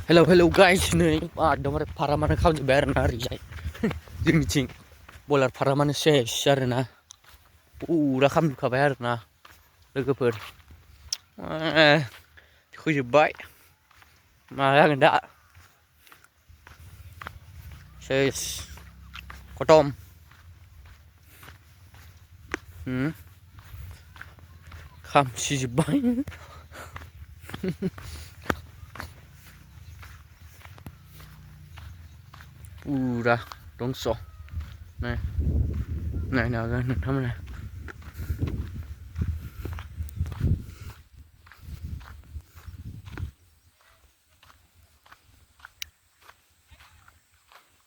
hello guys नै एकदमबारे फारामानो खालामजोब्बाय आरोना ओरैजाय जोंनिथिं बयलार फारामानो सेस आरोना फुरा खालामजोबखाबाय आरोना लोगोफोर थैजोब्बाय मा जागोन दा सेस खतम खामसिजोब्बाय Pura dongso này này nào ra được thăm này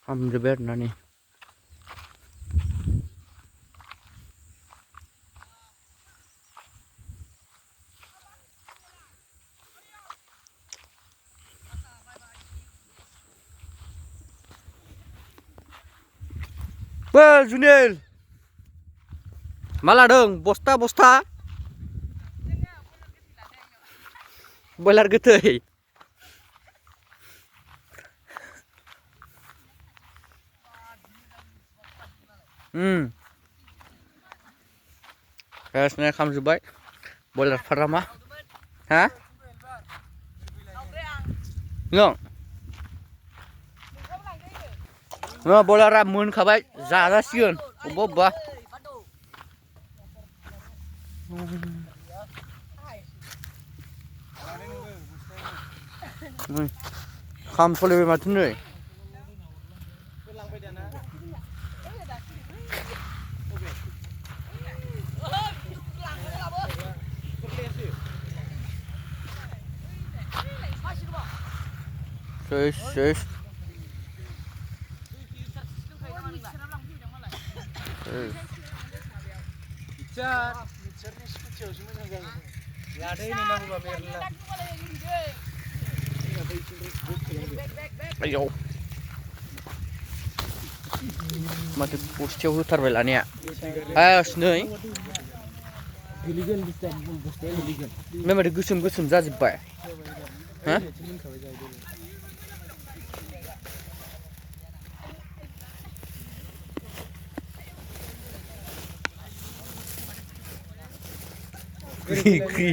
thăm the bed nani Ba Junel malah dong bosta boiler gede Kasnya खामजोब्बाय boiler farama ha Ngong boiler मोनखाबाय जाजासिगोन अबबा खाम सलायबाय माथो नै सेस Ayo माथो बस्थायाव होथारबाय लानाया नै ओमफ्राय माथो गोसोम जाजोब्बाय हा Kri